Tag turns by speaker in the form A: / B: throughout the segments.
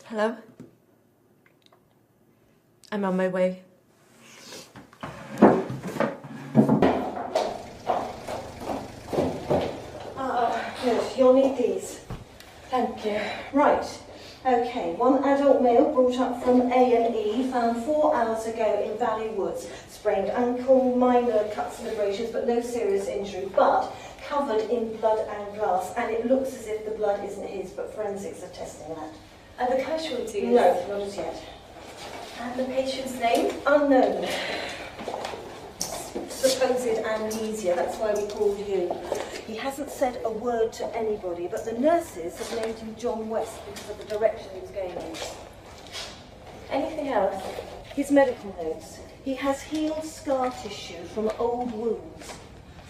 A: Hello? I'm on my way.
B: Good. You'll need these.
A: Thank you.
B: Right. Okay. One adult male brought up from A&E, found 4 hours ago in Valley Woods. Sprained ankle, minor cuts and abrasions, but no serious injury. But covered in blood and glass, and it looks as if the blood isn't his, but forensics are testing that.
A: Are the casualties?
B: No, not as yet.
A: And the patient's name?
B: Unknown. Supposed amnesia, that's why we called you. He hasn't said a word to anybody, but the nurses have named him John West because of the direction he was going in.
A: Anything else?
B: His medical notes. He has healed scar tissue from old wounds.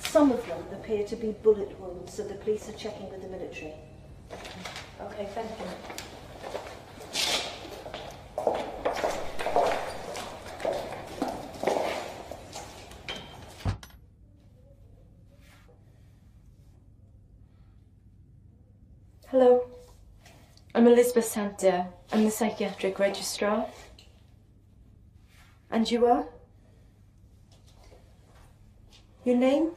B: Some of them appear to be bullet wounds, so the police are checking with the military.
A: Okay, thank you. Hello. I'm Elizabeth Santa. I'm the psychiatric registrar. And you are? Your name?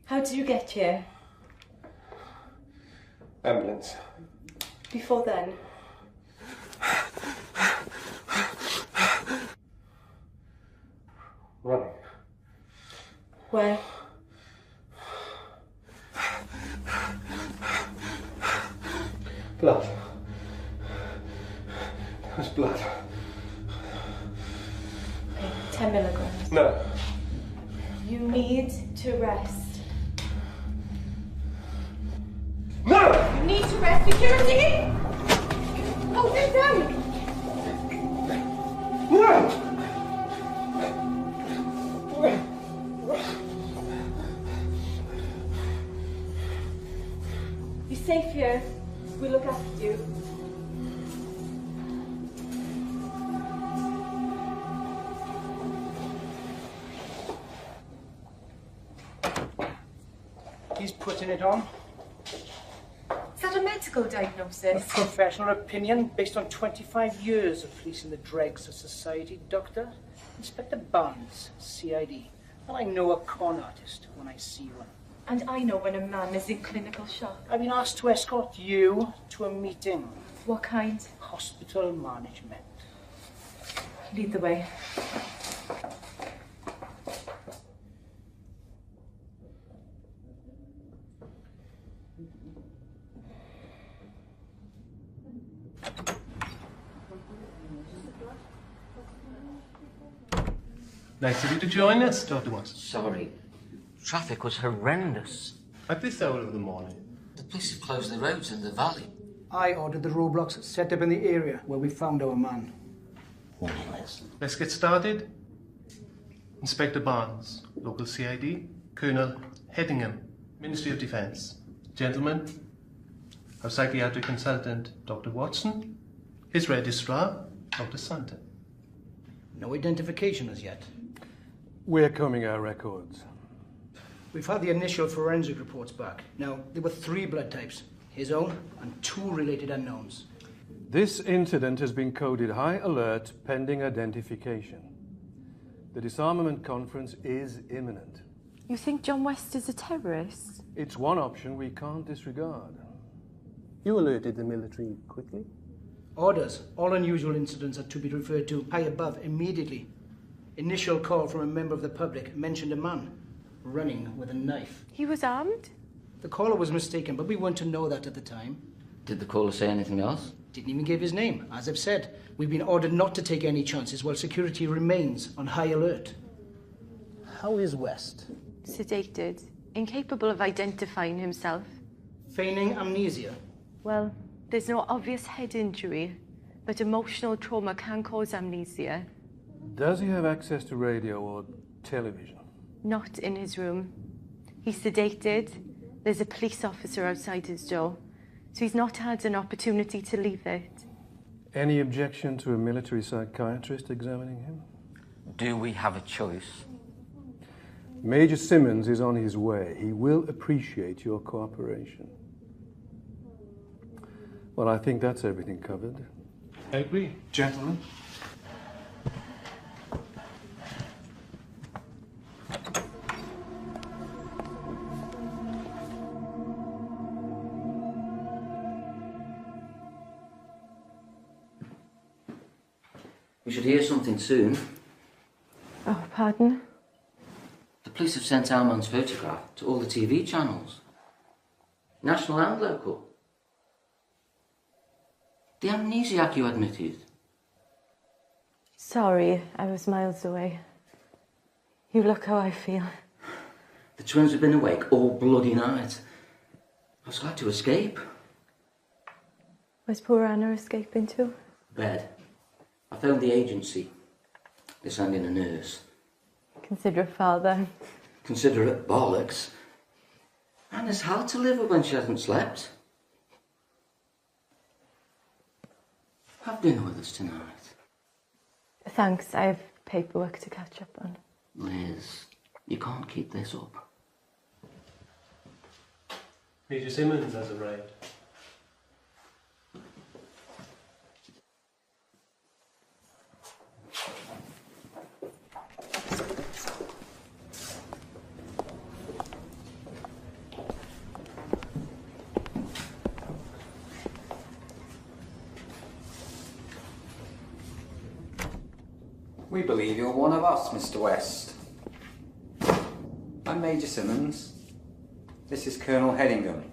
A: How did you get here?
C: Ambulance.
A: Before then?
C: Running.
A: Where?
C: Blood. There's blood.
A: Okay, 10 milligrams.
C: No.
A: You need to rest.
C: No!
A: You need to rest. Security! Hold it down!
C: No!
A: You're safe here. We look after you.
D: He's putting it on.
A: Is that a medical diagnosis?
D: A professional opinion based on 25 years of policing the dregs of society, Doctor. Inspector Barnes, CID. Well, I know a con artist when I see one.
A: And I know when a man is in clinical shock.
D: I've been asked to escort you to a meeting.
A: What kind?
D: Hospital management.
A: Lead the way.
C: Nice of you to join us, Dr. Watson.
E: Sorry. Traffic was horrendous.
C: At this hour of the morning.
E: The police have closed the roads in the valley.
D: I ordered the roadblocks set up in the area where we found our man.
C: Let's get started. Inspector Barnes, local CID. Colonel Headingham, Ministry of Defence. Gentlemen, our psychiatric consultant, Dr. Watson. His registrar, Dr. Santa.
D: No identification as yet.
F: We're combing our records.
D: We've had the initial forensic reports back. Now, there were 3 blood types. His own and 2 related unknowns.
F: This incident has been coded high alert pending identification. The disarmament conference is imminent.
A: You think John West is a terrorist?
F: It's one option we can't disregard.
C: You alerted the military quickly?
D: Orders. All unusual incidents are to be referred to high above immediately. Initial call from a member of the public mentioned a man running with a knife.
A: He was armed?
D: The caller was mistaken, but we weren't to know that at the time.
E: Did the caller say anything else?
D: Didn't even give his name. As I've said, we've been ordered not to take any chances while security remains on high alert. How is West?
A: Sedated. Incapable of identifying himself.
D: Feigning amnesia.
A: Well, there's no obvious head injury, but emotional trauma can cause amnesia.
F: Does he have access to radio or television?
A: Not in his room. He's sedated. There's a police officer outside his door, so he's not had an opportunity to leave it.
F: Any objection to a military psychiatrist examining him?
E: Do we have a choice?
F: Major Simmons is on his way. He will appreciate your cooperation. Well, I think that's everything covered.
C: I agree.
F: Gentlemen.
E: We should hear something soon.
A: Oh, pardon?
E: The police have sent our man's photograph to all the TV channels. National and local. The amnesiac you admitted.
A: Sorry, I was miles away. You look how I feel.
E: The twins have been awake all bloody night. I was glad to escape.
A: Where's poor Anna escaping to?
E: Bed. I phoned the agency. They're sending a nurse.
A: Consider a father.
E: Consider it bollocks. Anna's hard to live with when she hasn't slept. Have dinner with us tonight.
A: Thanks, I have paperwork to catch up on.
E: Liz, you can't keep this up.
C: Major Simmons has arrived.
G: We believe you're one of us, Mr. West. I'm Major Simmons. This is Colonel Headingham.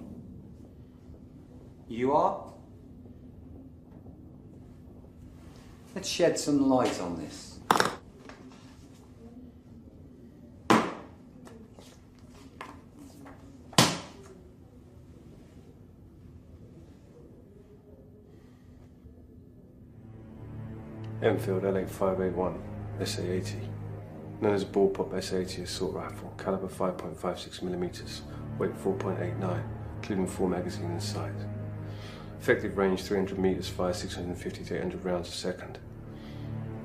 G: You are? Let's shed some light on this.
C: Enfield LA581, SA-80. Known as Bullpup SA-80 assault rifle, caliber 5.56mm, weight 4.89, including 4 magazines inside. Effective range 300 meters, fire 650 to 800 rounds a second.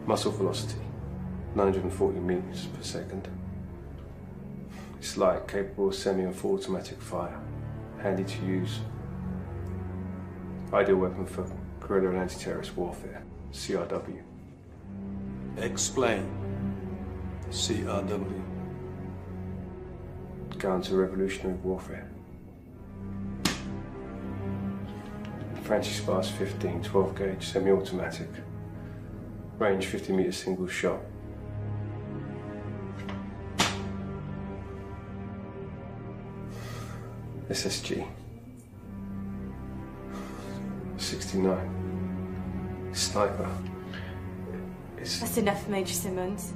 C: Muzzle velocity 940 meters per second. It's light, capable of semi and full automatic fire. Handy to use. Ideal weapon for guerrilla and anti-terrorist warfare. CRW.
F: Explain. CRW.
C: Counter-revolutionary warfare. Francis Sparks 15, 12 gauge, semi-automatic. Range 50 meters, single shot. SSG. 69. Sniper.
A: That's enough, Major Simmons.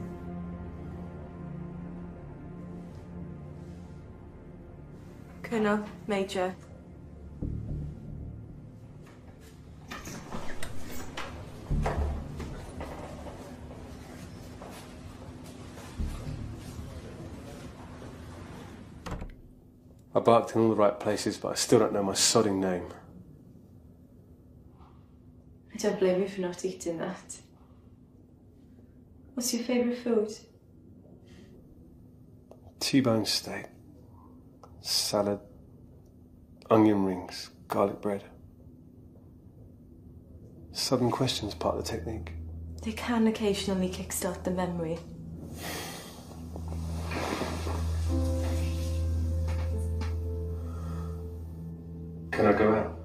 A: Colonel, Major.
C: I barked in all the right places, but I still don't know my sodding name.
A: I don't blame you for not eating that. What's your favourite food?
C: T-bone steak, salad, onion rings, garlic bread. Sudden questions part of the technique.
A: They can occasionally kickstart the memory.
C: Can I go out?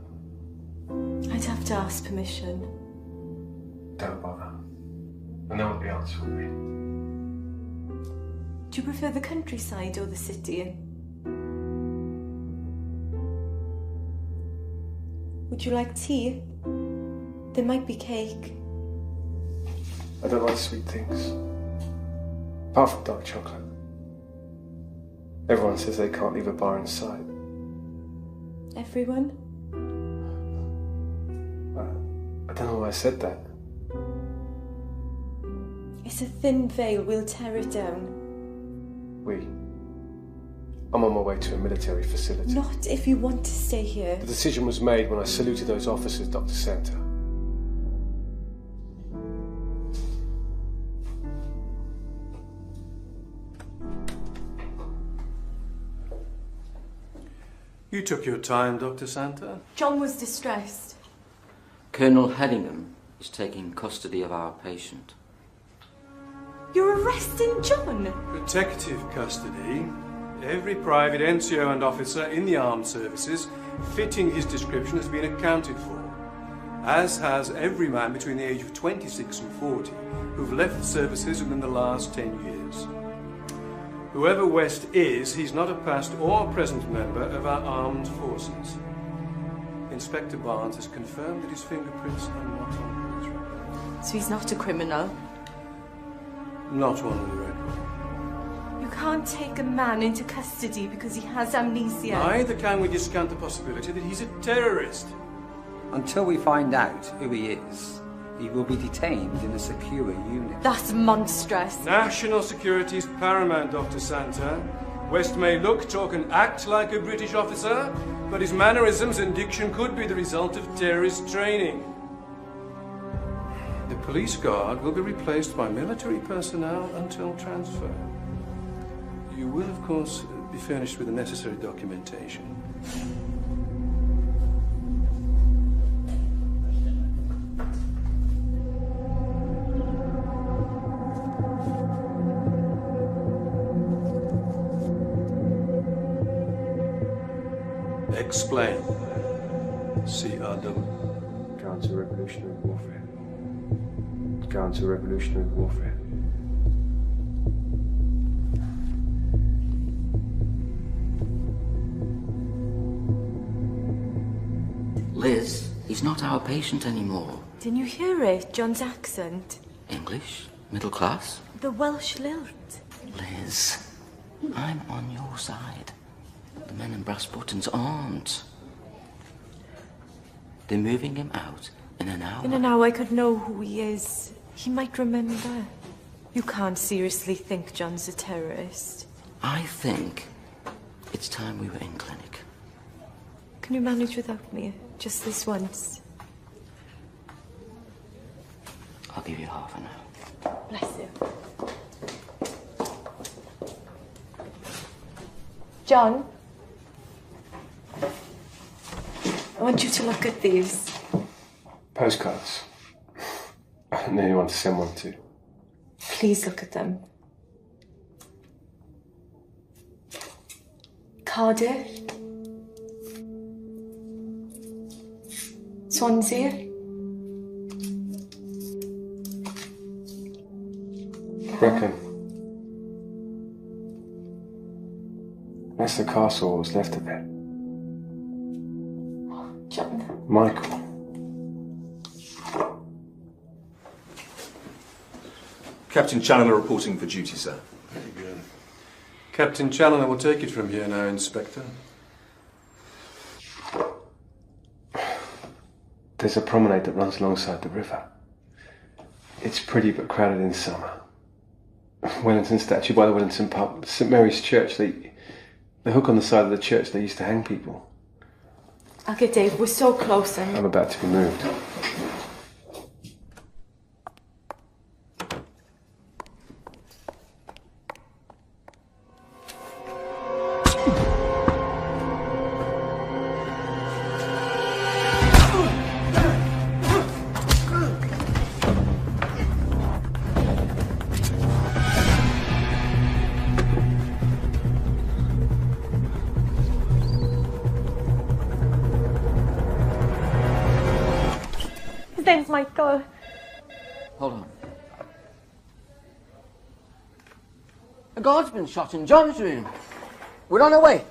A: I'd have to ask permission.
C: Don't bother. I know what the answer will be.
A: Do you prefer the countryside or the city? Would you like tea? There might be cake.
C: I don't like sweet things. Apart from dark chocolate. Everyone says they can't leave a bar in sight.
A: Everyone?
C: I don't know why I said that.
A: It's a thin veil, we'll tear it down.
C: I'm on my way to a military facility.
A: Not if you want to stay here.
C: The decision was made when I saluted those officers, Dr. Santa.
F: You took your time, Dr. Santa.
A: John was distressed.
E: Colonel Hedingham is taking custody of our patient.
A: You're arresting John?
F: Protective custody. Every private NCO and officer in the armed services fitting his description has been accounted for, as has every man between the age of 26 and 40 who've left the services within the last 10 years. Whoever West is, he's not a past or present member of our armed forces. Inspector Barnes has confirmed that his fingerprints are not on his record.
A: So he's not a criminal?
F: Not one with a record.
A: You can't take a man into custody because he has amnesia.
F: Neither can we discount the possibility that he's a terrorist.
G: Until we find out who he is, he will be detained in a secure unit.
A: That's monstrous.
F: National security is paramount, Dr. Santa. West may look, talk and act like a British officer, but his mannerisms and diction could be the result of terrorist training. The police guard will be replaced by military personnel until transfer. You will, of course, be furnished with the necessary documentation. Explain. CRW.
C: Counter-revolutionary warfare. Counter-revolutionary warfare.
E: Liz, he's not our patient anymore.
A: Didn't you hear it? John's accent.
E: English? Middle class?
A: The Welsh lilt.
E: Liz, I'm on your side. The men in brass buttons aren't. They're moving him out in an hour.
A: In an hour I could know who he is. He might remember. You can't seriously think John's a terrorist.
E: I think it's time we were in clinic.
A: Can you manage without me? Just this once?
E: I'll give you half an hour.
A: Bless you. John? I want you to look at these.
C: Postcards. I don't know anyone to send one to.
A: Please look at them. Cardiff. Swansea.
C: Brecon. That's the castle, what's left of it.
A: John.
C: Michael.
H: Captain Challoner reporting for duty, sir.
F: Very good. Captain Challoner will take it from here now, Inspector.
C: There's a promenade that runs alongside the river. It's pretty but crowded in summer. Wellington statue by the Wellington pub. St Mary's Church, the hook on the side of the church they used to hang people.
A: Okay, Dave, we're so close and...
C: I'm about to be moved.
A: His name's Michael.
E: Hold on. A guard's been shot in John's room. We're on our way.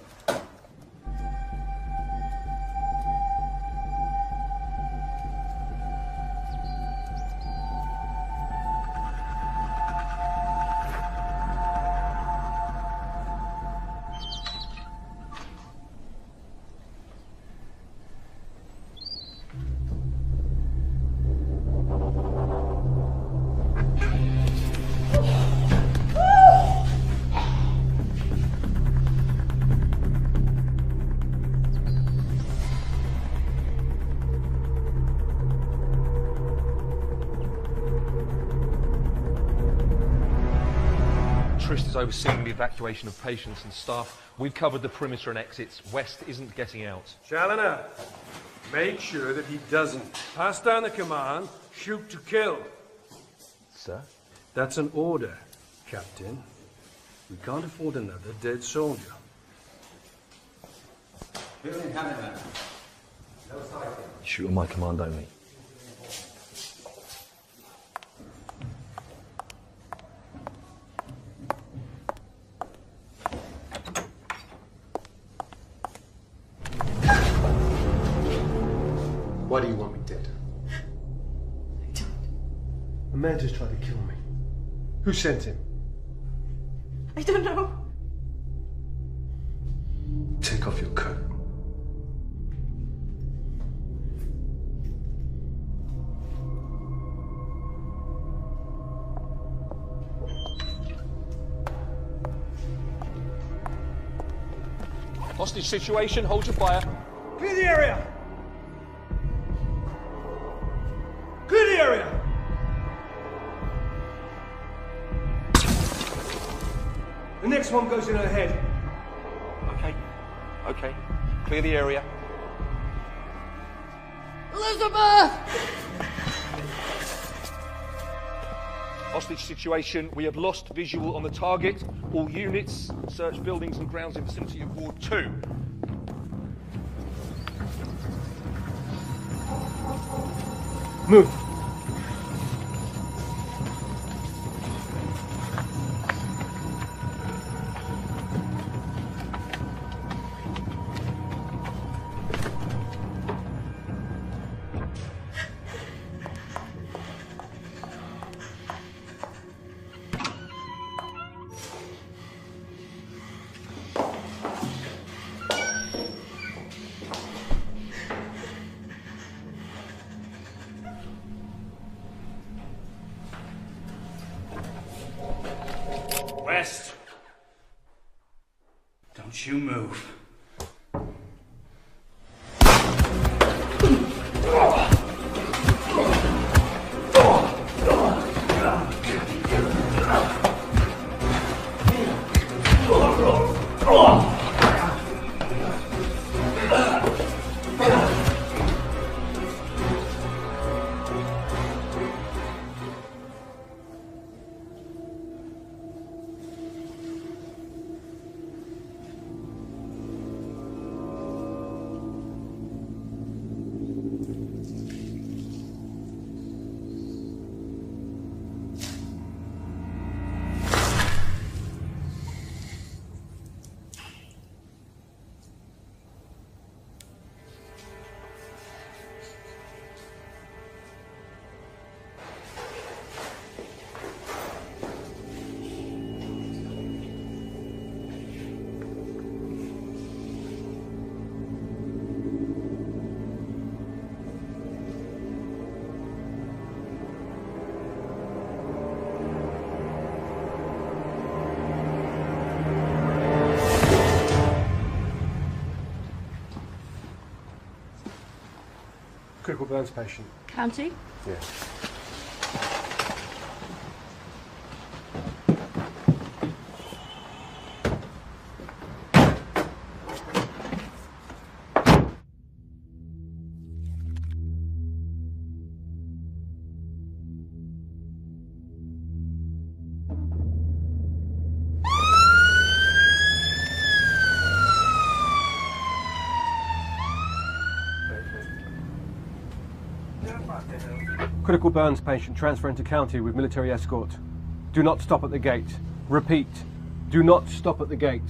I: Is overseeing the evacuation of patients and staff. We've covered the perimeter and exits. West isn't getting out.
F: Challoner, Make sure that he doesn't. Pass down the command, shoot to kill.
I: Sir?
F: That's an order, Captain. We can't afford another dead soldier.
I: Shoot on my command only.
C: Why do you want me dead?
A: I don't.
C: A man just tried to kill me. Who sent him?
A: I don't know.
C: Take off your coat.
I: Hostage situation, hold your fire.
F: Clear the area! Clear the area! The next one goes in her head.
I: Okay. Okay. Clear the area.
J: Elizabeth!
I: Hostage situation. We have lost visual on the target. All units, search buildings and grounds in vicinity of Ward 2.
C: Move!
F: West. Don't you move.
C: Critical burns patient.
A: County?
C: Yeah. Critical burns patient transferring to county with military escort. Do not stop at the gate. Repeat, do not stop at the gate.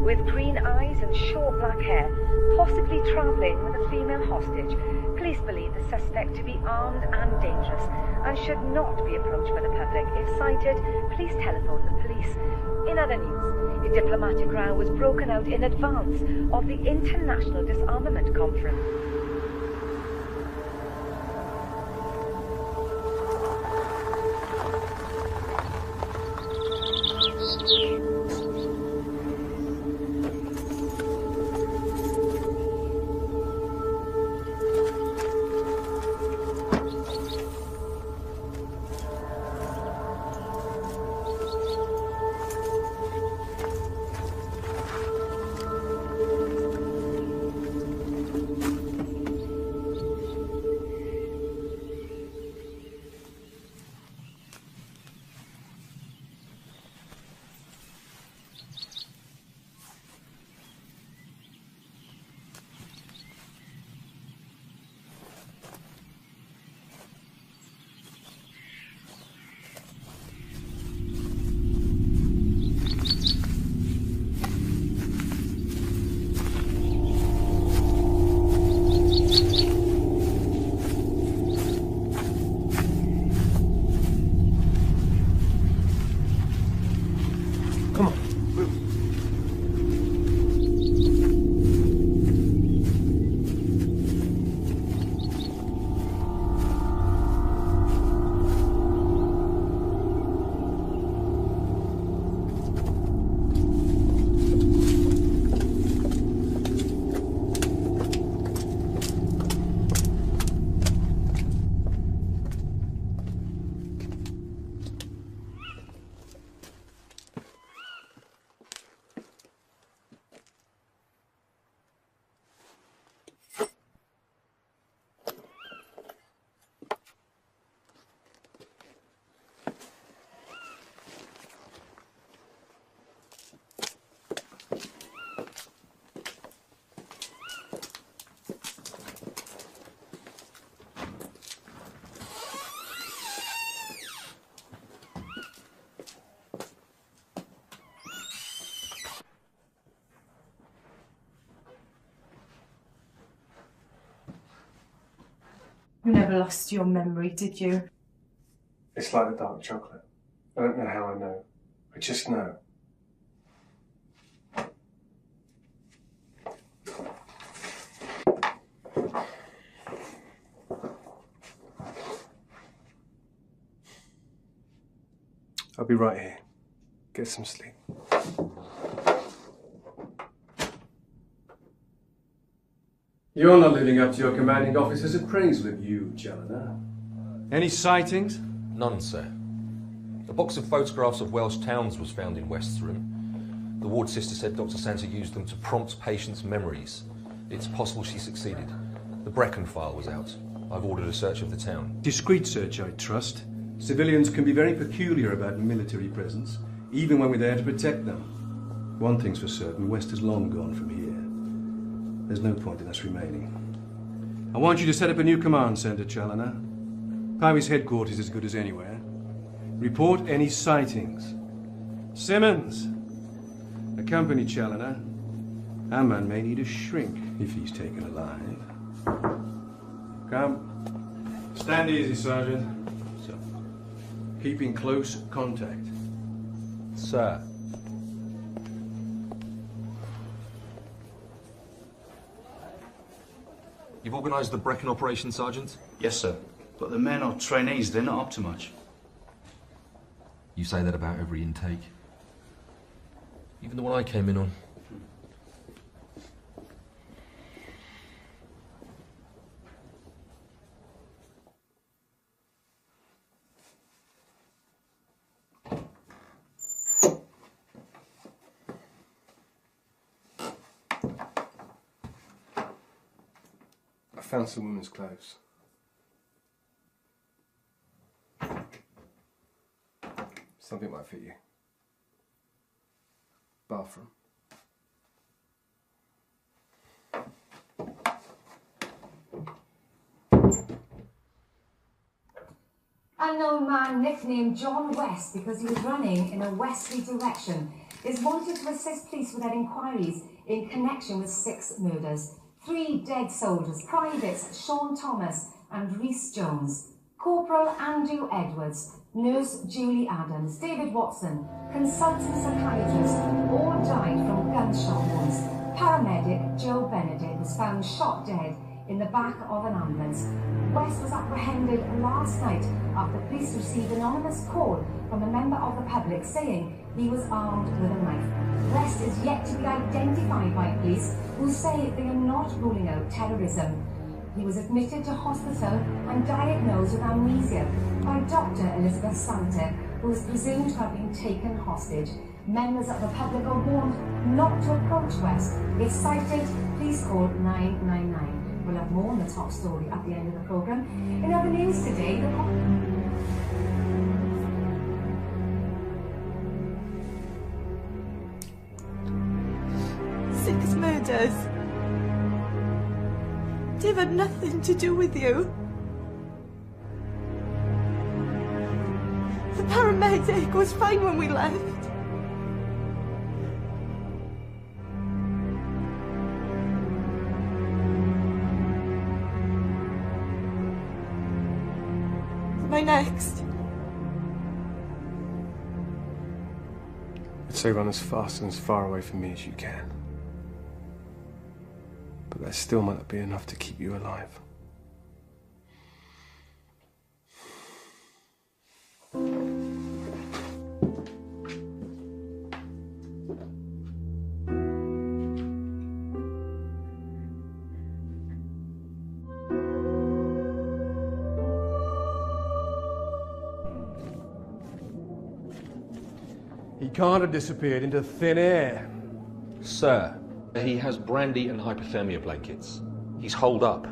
J: with green eyes and short black hair, possibly travelling with a female hostage. Police believe the suspect to be armed and dangerous and should not be approached by the public. If sighted, please telephone the police. In other news, a diplomatic row was broken out in advance of the International Disarmament Conference.
A: You never lost your memory, did you?
C: It's like the dark chocolate. I don't know how I know. I just know. I'll be right here. Get some sleep. You're not living up to your commanding officer's appraisal of you, Challoner.
F: Any sightings?
K: None, sir. A box of photographs of Welsh towns was found in West's room. The ward sister said Dr. Santa used them to prompt patients' memories. It's possible she succeeded. The Brecon file was out. I've ordered a search of the town.
F: Discreet search, I trust. Civilians can be very peculiar about military presence, even when we're there to protect them. One thing's for certain, West is long gone from here. There's no point in us remaining. I want you to set up a new command centre, Challoner. Powys headquarters is as good as anywhere. Report any sightings. Simmons, accompany Challoner. Our man may need a shrink if he's taken alive. Come. Stand easy, Sergeant. So, keep in close contact.
K: Sir. You've organised the Brecon operation, Sergeant?
L: Yes, sir. But the men are trainees, they're not up to much.
K: You say that about every intake. Even the one I came in on.
C: I found some women's clothes. Something might fit you. Bathroom.
J: Unknown man nicknamed John West because he was running in a westerly direction. is wanted to assist police with their inquiries in connection with 6 murders. 3 dead soldiers, privates Sean Thomas and Rhys Jones, Corporal Andrew Edwards, Nurse Julie Adams, David Watson, consultant psychiatrist, all died from gunshot wounds. Paramedic Joe Benedict was found shot dead in the back of an ambulance. West was apprehended last night after police received an anonymous call from a member of the public saying he was armed with a knife. West is yet to be identified by police, who say they are not ruling out terrorism. He was admitted to hospital and diagnosed with amnesia by Dr. Elizabeth Santa, who is presumed to have been taken hostage. Members of the public are warned not to approach West. If cited, please call 999. We'll have more on the top story at the end of the programme. In other news today,
A: Six murders. They've had nothing to do with you. The paramedic was fine when we left. Am I next?
C: I'd say run as fast and as far away from me as you can. But that still might not be enough to keep you alive.
F: He can't have disappeared into thin air.
K: Sir, he has brandy and hypothermia blankets. He's holed up,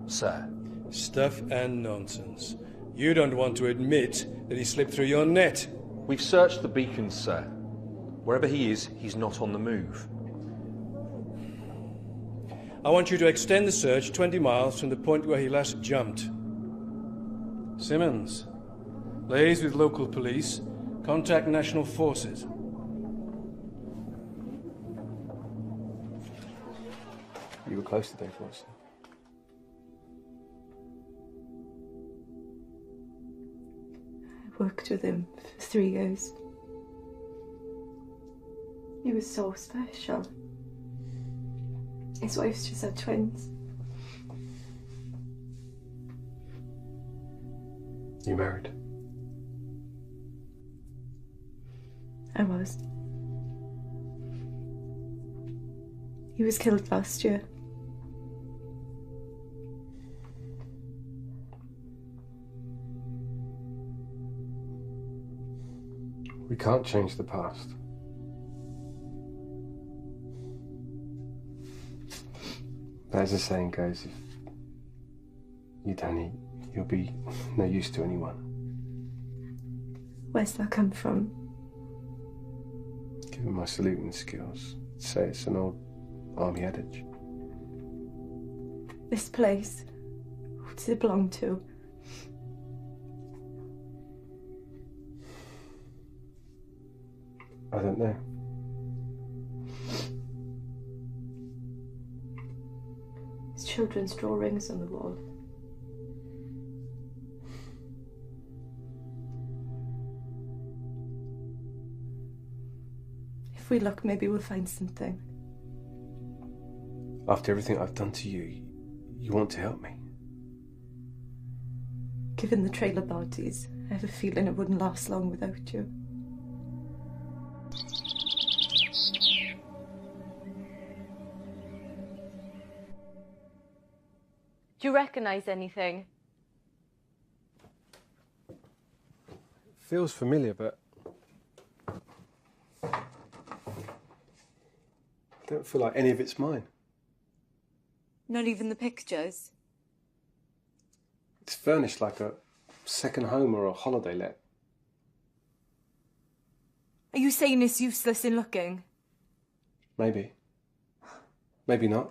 K: sir.
F: Stuff and nonsense. You don't want to admit that he slipped through your net.
K: We've searched the beacons, sir. Wherever he is, he's not on the move.
F: I want you to extend the search 20 miles from the point where he last jumped. Simmons, liaise with local police. Contact national forces.
C: You were close to Dave Watson.
A: I worked with him for 3 years. He was so special. His wife's just had twins.
C: You married?
A: I was. He was killed last year.
C: We can't change the past. But as the saying goes, if you don't eat, you'll be no use to anyone.
A: Where's that come from?
C: Given my saluting skills, I'd say it's an old army adage.
A: This place, who does it belong to?
C: I don't know.
A: There's children's drawings on the wall. If we look, maybe we'll find something.
C: After everything I've done to you, you want to help me?
A: Given the trailer bodies, I have a feeling it wouldn't last long without you. Do you recognise anything?
C: Feels familiar, but I don't feel like any of it's mine.
A: Not even the pictures?
C: It's furnished like a second home or a holiday let.
A: Are you saying it's useless in looking?
C: Maybe. Maybe not.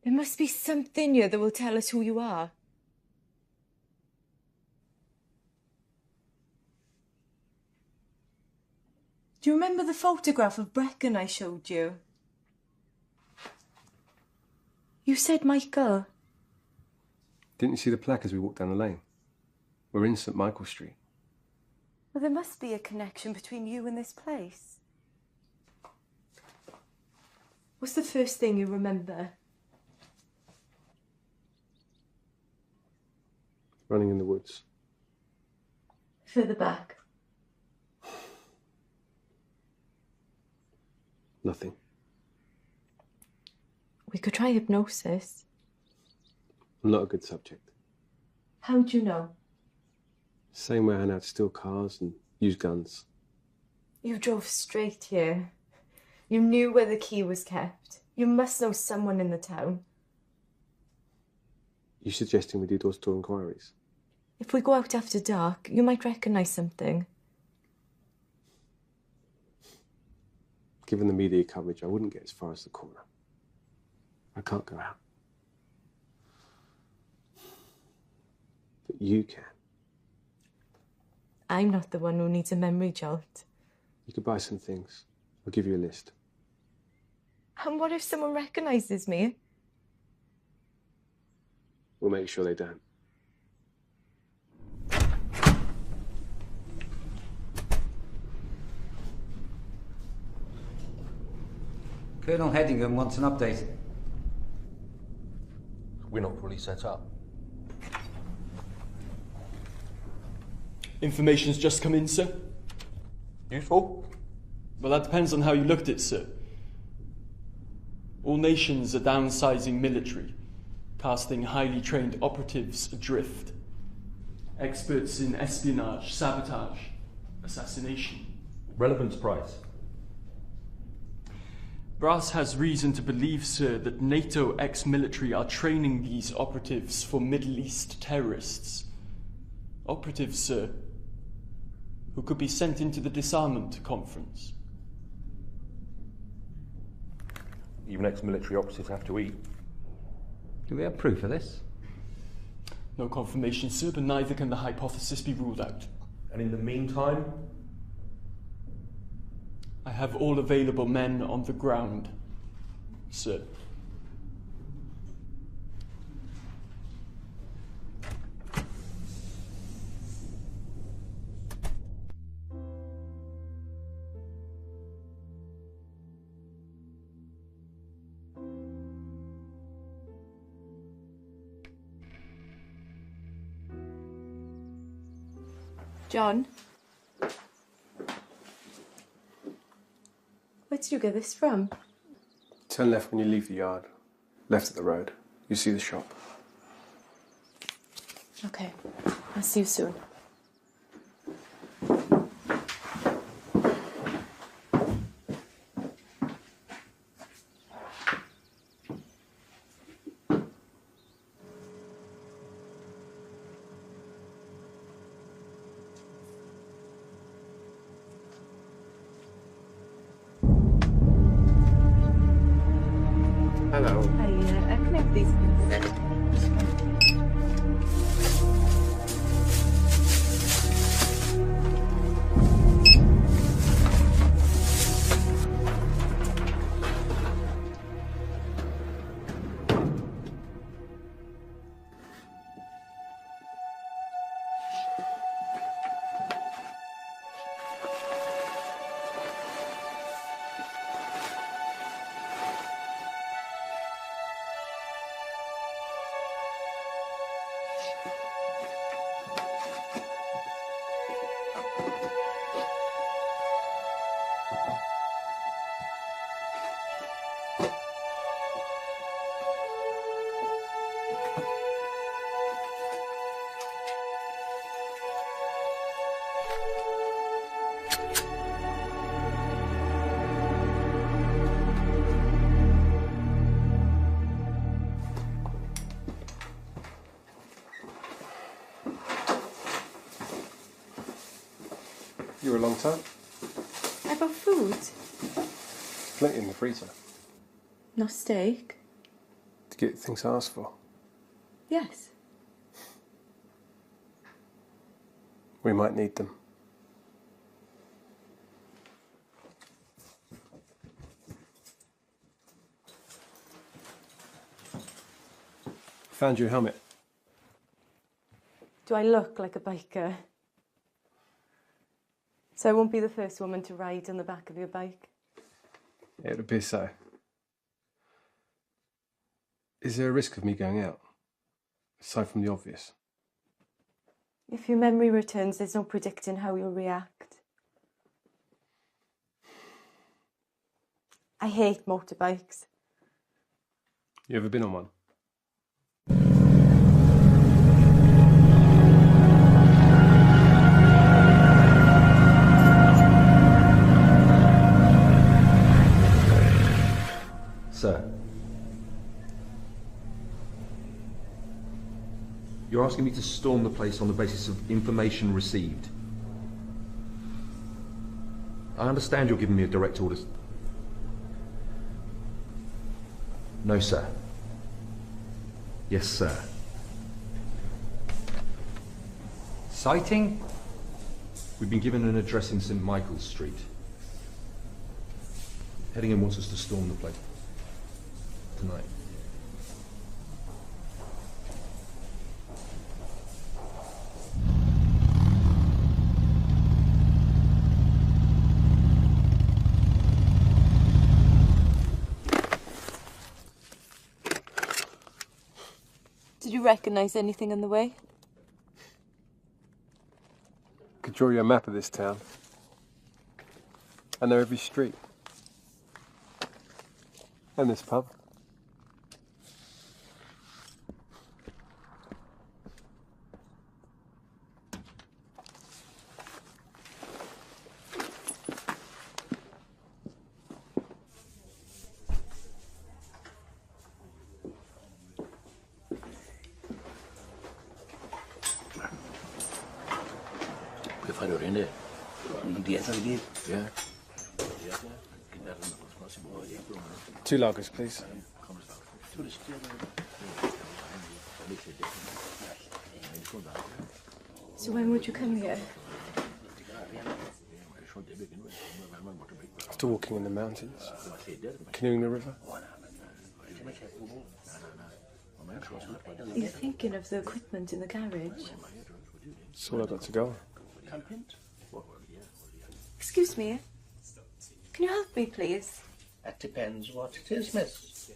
A: There must be something here that will tell us who you are. Do you remember the photograph of Brecon I showed you? You said Michael.
C: Didn't you see the plaque as we walked down the lane? We're in St Michael Street.
A: Well, there must be a connection between you and this place. What's the first thing you remember?
C: Running in the woods.
A: Further back.
C: Nothing.
A: We could try hypnosis.
C: I'm not a good subject.
A: How'd you know?
C: Same way I know how to steal cars and use guns.
A: You drove straight here. You knew where the key was kept. You must know someone in the town.
C: You suggesting we do door-to-door inquiries?
A: If we go out after dark, you might recognise something.
C: Given the media coverage, I wouldn't get as far as the corner. I can't go out. But you can.
A: I'm not the one who needs a memory jolt.
C: You could buy some things. I'll give you a list.
A: And what if someone recognises me?
C: We'll make sure they don't.
G: Colonel Headingham wants an update.
K: We're not fully set up.
M: Information's just come in, sir.
K: Useful?
M: Well, that depends on how you look at it, sir. All nations are downsizing military, casting highly trained operatives adrift. Experts in espionage, sabotage, assassination.
K: Relevance price.
M: Brass has reason to believe, sir, that NATO ex-military are training these operatives for Middle East terrorists. Operatives, sir, who could be sent into the disarmament conference.
K: Even ex-military operatives have to eat.
G: Do we have proof of this?
M: No confirmation, sir, but neither can the hypothesis be ruled out.
K: And in the meantime?
M: I have all available men on the ground, sir.
A: John? Where did you get this from?
C: Turn left when you leave the yard. Left at the road. You see the shop.
A: Okay. I'll see you soon.
C: Hello.
A: Hi, can I have these?
C: You were a long time.
A: I bought food.
C: Plenty in the freezer.
A: Not steak.
C: To get things I asked for.
A: Yes.
C: We might need them. Found your helmet.
A: Do I look like a biker? So I won't be the first woman to ride on the back of your bike?
C: It would appear so. Is there a risk of me going out? Aside from the obvious.
A: If your memory returns, there's no predicting how you'll react. I hate motorbikes.
C: You ever been on one?
K: Sir. You're asking me to storm the place on the basis of information received. I understand you're giving me a direct order. No, sir. Yes, sir.
G: Sighting?
K: We've been given an address in St. Michael's Street. Headingham wants us to storm the place tonight.
A: Did you recognise anything on the way?
C: Could draw you a map of this town. I know every street. And this pub.
N: Yeah.
C: 2 lagers, please.
A: So when would you come here?
C: After walking in the mountains, canoeing the river.
A: Are you thinking of the equipment in the garage?
C: That's all I've got to go on.
A: Excuse me. Can you help me, please?
N: That depends what it is, miss.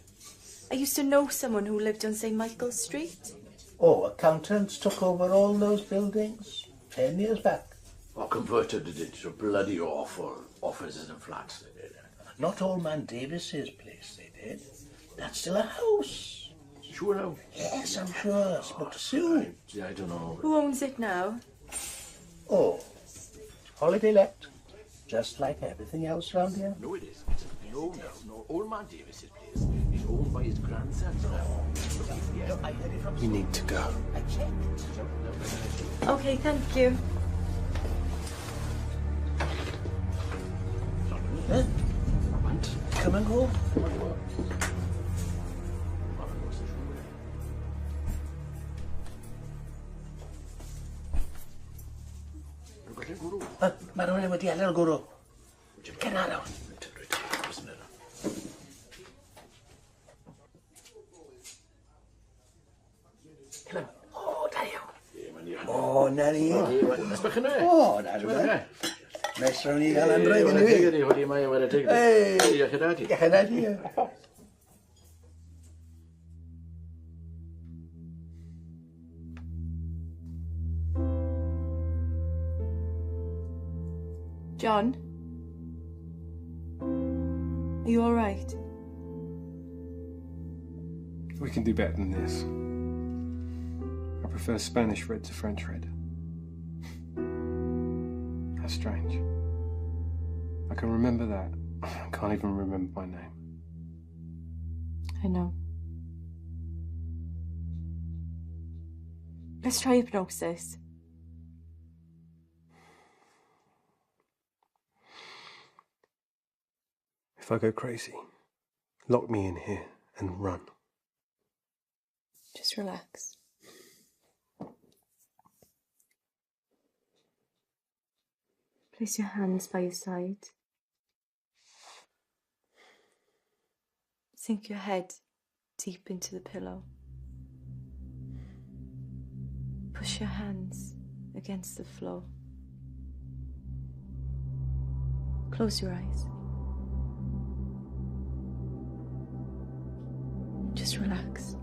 A: I used to know someone who lived on St. Michael's Street.
N: Oh, accountants took over all those buildings 10 years back.
O: Or converted it into bloody awful offices and flats, they did.
N: Not Old Man Davis's place, they did. That's still a house.
O: Sure now?
N: Yes, I'm sure. Spoke to Sue.
O: I don't know.
A: Who owns it now?
N: Oh, holiday let. Just like everything else around here.
O: No, it isn't. No. Old Man Davis's place is owned by his grandson now. Yeah, I heard it from...
C: We need to go.
N: I checked.
A: Okay, thank you.
N: Huh? Come and go. Mae rhywun wedi ela'r gwrw. Cena nawr. O, da iawn. O, na ni.
O: Ysbych yn e?
N: O, na rhywbeth. Nes rhawn ni gael anrhaeg yn i fi.
O: Hwdi mae wedi teglu.
N: Ei.
O: Diolch yn adi.
N: Diolch yn adi.
A: John? Are you all right?
C: We can do better than this. I prefer Spanish red to French red. How strange. I can remember that. I can't even remember my name.
A: I know. Let's try hypnosis.
C: If I go crazy, lock me in here and run.
A: Just relax. Place your hands by your side. Sink your head deep into the pillow. Push your hands against the floor. Close your eyes. Just relax.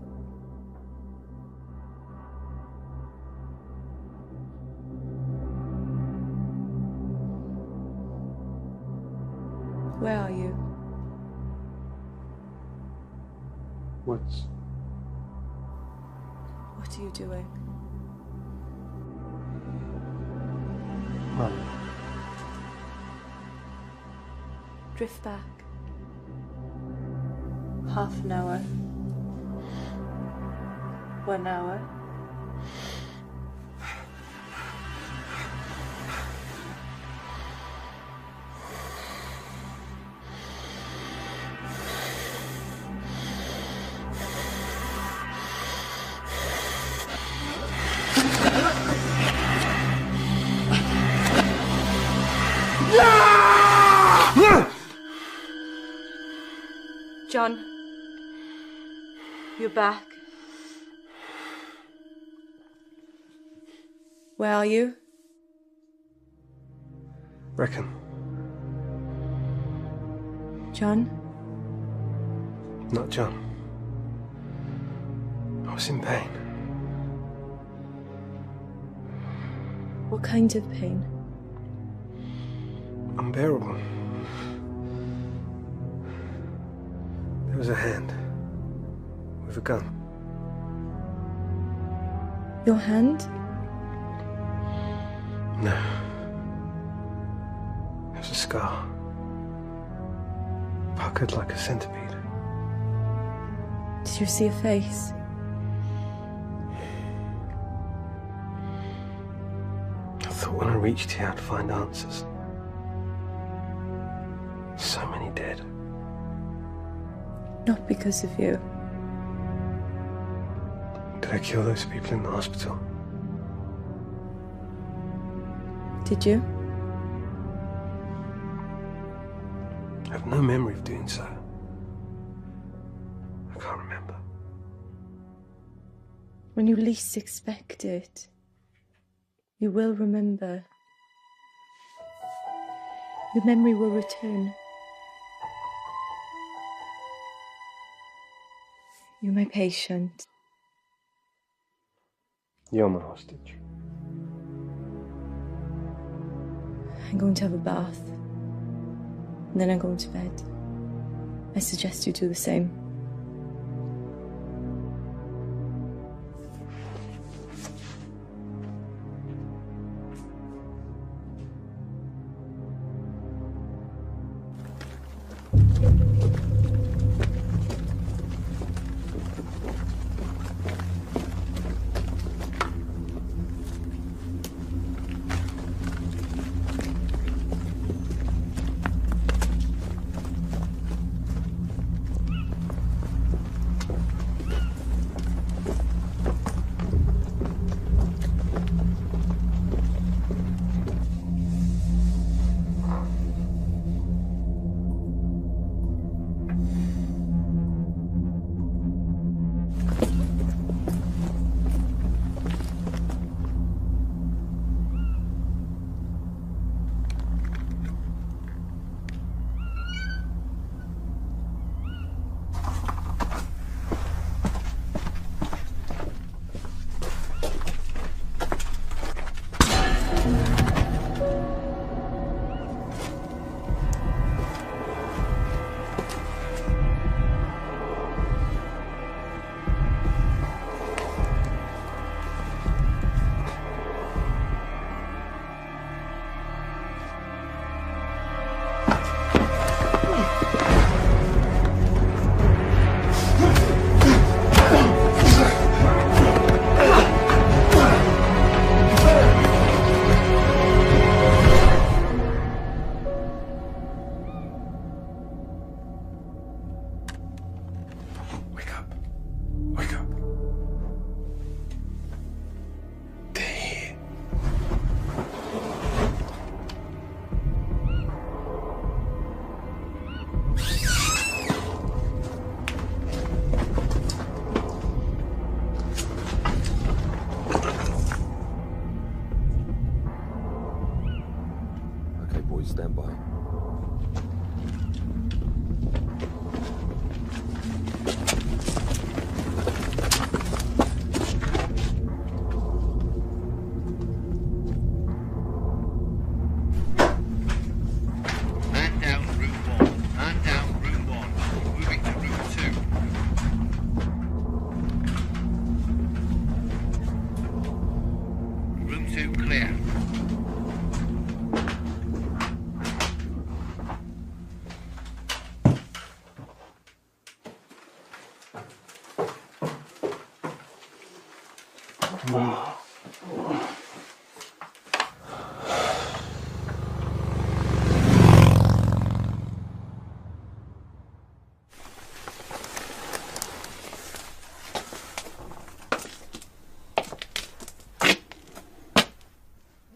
A: Where are you?
C: What
A: are you doing?
C: Mum.
A: Drift back. Half an hour. 1 hour. John, you're back. Where are you?
C: Reckon.
A: John?
C: Not John. I was in pain.
A: What kind of pain?
C: Unbearable. There was a hand with a gun.
A: Your hand?
C: No. It was a scar. Puckered like a centipede.
A: Did you see a face?
C: I thought when I reached here I'd find answers. So many dead.
A: Not because of you.
C: Did I kill those people in the hospital?
A: Did you?
C: I have no memory of doing so. I can't remember.
A: When you least expect it, you will remember. Your memory will return. You're my patient.
C: You're my hostage.
A: I'm going to have a bath. And then I'm going to bed. I suggest you do the same.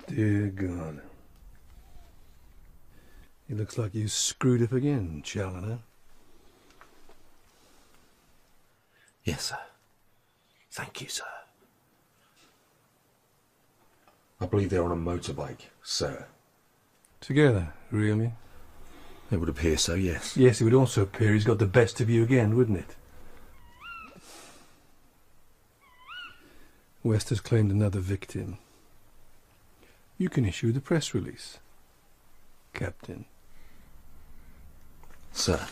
F: Dear God. It looks like you screwed up again, Challoner.
H: Yes, sir. Thank you, sir. I believe they're on a motorbike, sir.
F: Together, really?
H: It would appear so, yes.
F: Yes, it would also appear he's got the best of you again, wouldn't it? West has claimed another victim. You can issue the press release, Captain.
H: Sir.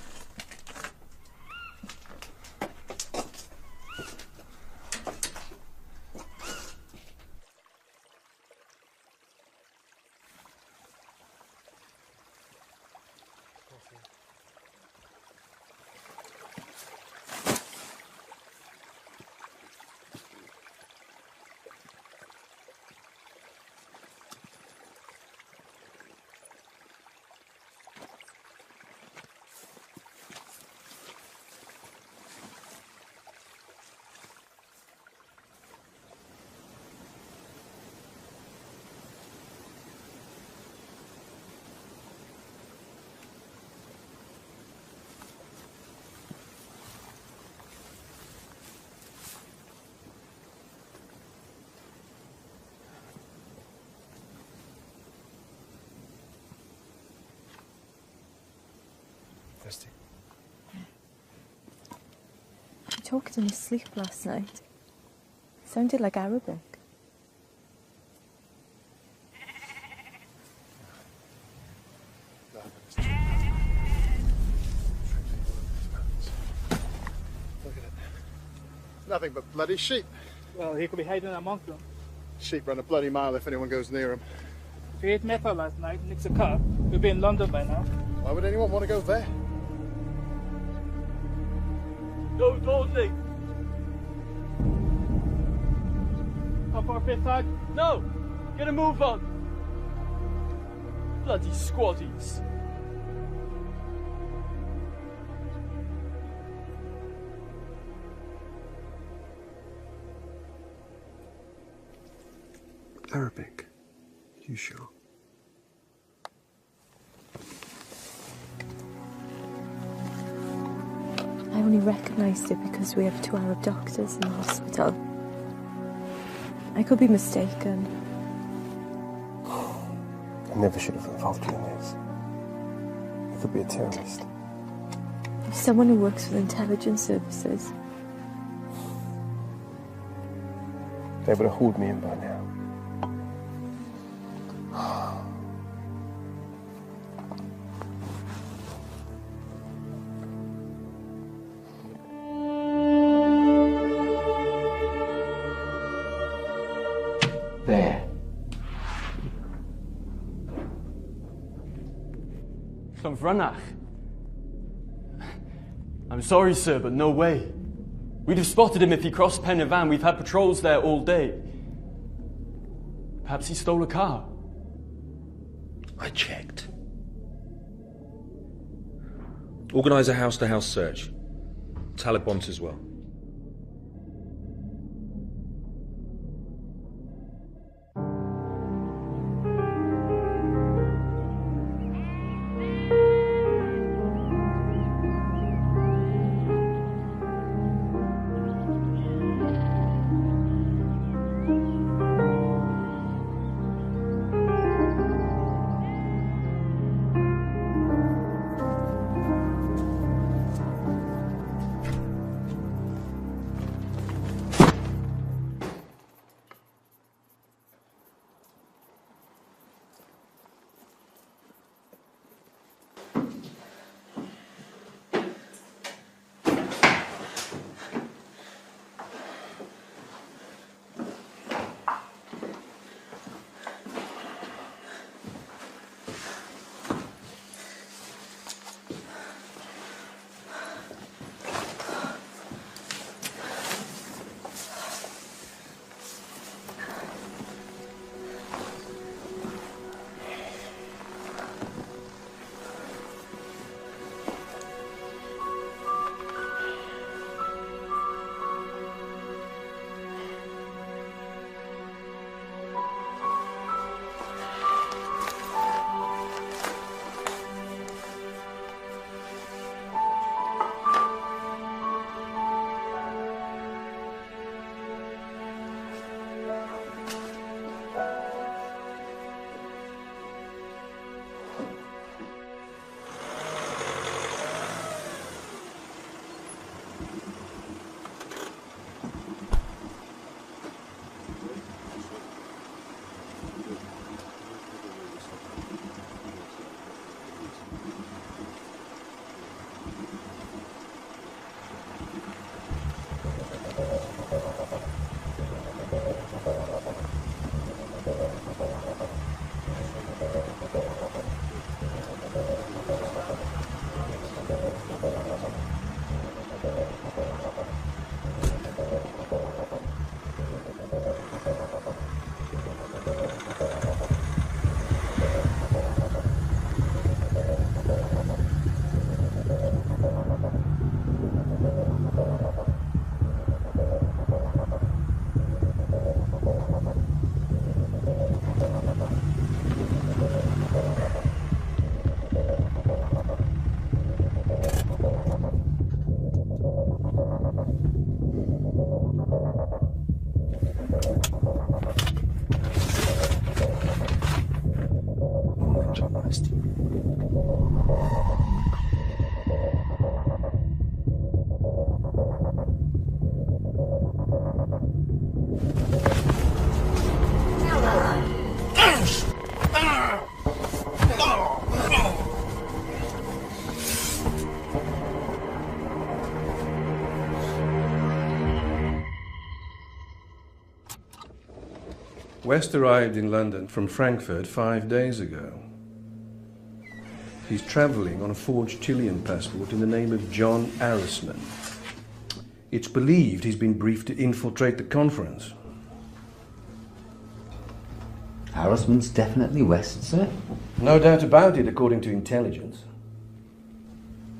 A: He talked in his sleep last night. Sounded like Arabic.
F: Look at it. Nothing but bloody sheep.
P: Well, he could be hiding among them.
F: Sheep run a bloody mile if anyone goes near them.
P: If he ate metal last night and nicks a car, we'd be in London by now.
F: Why would anyone want to go there?
P: No, Dorsey! Up for a fifth tag? No! Get a move on! Bloody squaddies!
F: Arabic. You sure?
A: I only recognised it because we have 2 Arab doctors in the hospital. I could be mistaken.
C: I never should have involved you in this. You could be a terrorist.
A: If someone who works with intelligence services.
C: They would have hauled me in by now.
O: There.
M: From Vranach. I'm sorry, sir, but no way. We'd have spotted him if he crossed Pen y Fan. We've had patrols there all day. Perhaps he stole a car.
H: I checked. Organise a house-to-house search. Talibont as well.
F: West arrived in London from Frankfurt 5 days ago. He's travelling on a forged Chilean passport in the name of John Arrisman. It's believed he's been briefed to infiltrate the conference.
Q: Arrisman's definitely West, sir?
F: No doubt about it, according to intelligence.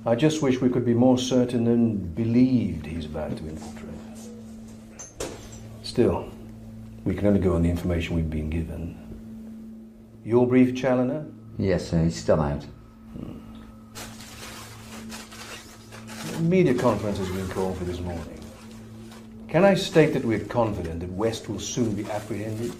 F: I just wish we could be more certain and believed he's about to infiltrate. Still, we can only go on the information we've been given. Your brief, Challoner?
Q: Yes, sir, he's still out.
F: A media conference has been called for this morning. Can I state that we're confident that West will soon be apprehended?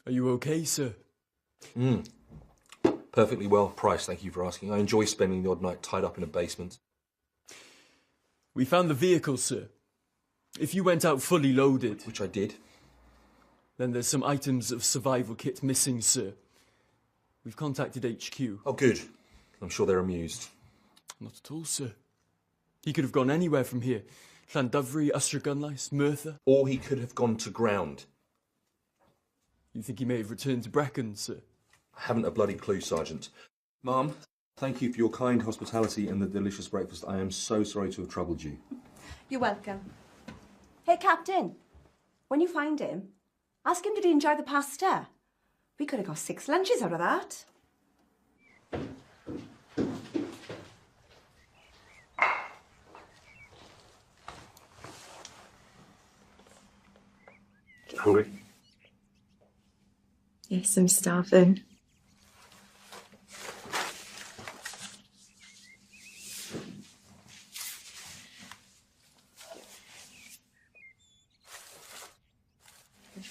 M: Are you okay, sir?
K: Perfectly well priced, thank you for asking. I enjoy spending the odd night tied up in a basement.
M: We found the vehicle, sir. If you went out fully loaded...
K: Which I did.
M: Then there's some items of survival kit missing, sir. We've contacted HQ.
K: Oh, good. I'm sure they're amused.
M: Not at all, sir. He could have gone anywhere from here. Llandufri, Ystrad, Merthyr.
K: Or he could have gone to ground.
M: You think he may have returned to Brecon, sir?
K: I haven't a bloody clue, Sergeant. Ma'am, thank you for your kind hospitality and the delicious breakfast. I am so sorry to have troubled you.
R: You're welcome. Hey, Captain, when you find him, ask him did he enjoy the pasta? We could have got 6 lunches out of that.
C: Hungry?
A: Yes, I'm starving.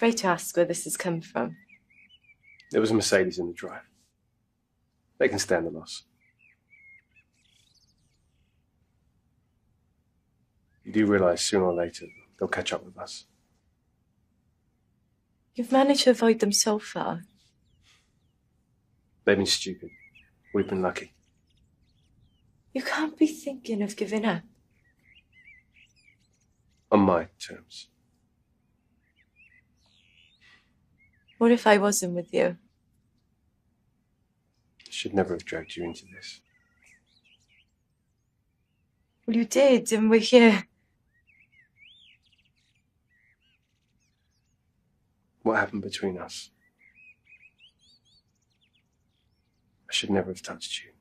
A: afraid to ask where this has come from.
C: There was a Mercedes in the drive. They can stand the loss. You do realise sooner or later they'll catch up with us.
A: You've managed to avoid them so far.
C: They've been stupid. We've been lucky.
A: You can't be thinking of giving up.
C: On my terms.
A: What if I wasn't with you?
C: I should never have dragged you into this.
A: Well, you did, and we're here.
C: What happened between us? I should never have touched you.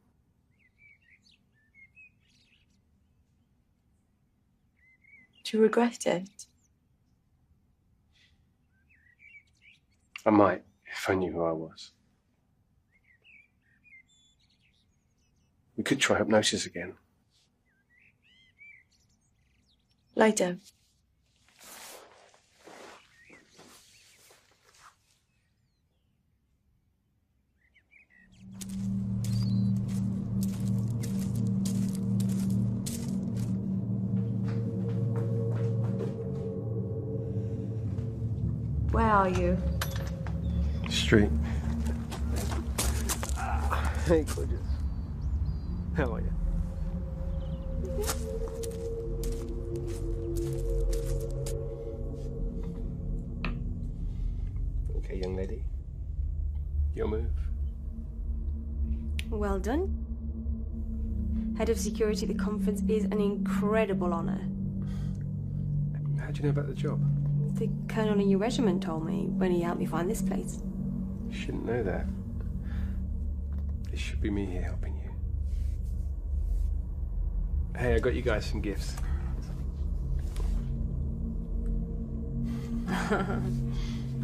A: Do you regret it?
C: I might, if I knew who I was. We could try hypnosis again.
A: Lie down. Where are you?
C: Street. Hey, gorgeous. How are you? Okay, young lady. Your move.
R: Well done. Head of security at the conference is an incredible honour.
C: How do you know about the job?
R: The colonel in your regiment told me when he helped me find this place.
C: You shouldn't know that. It should be me here helping you. Hey, I got you guys some gifts.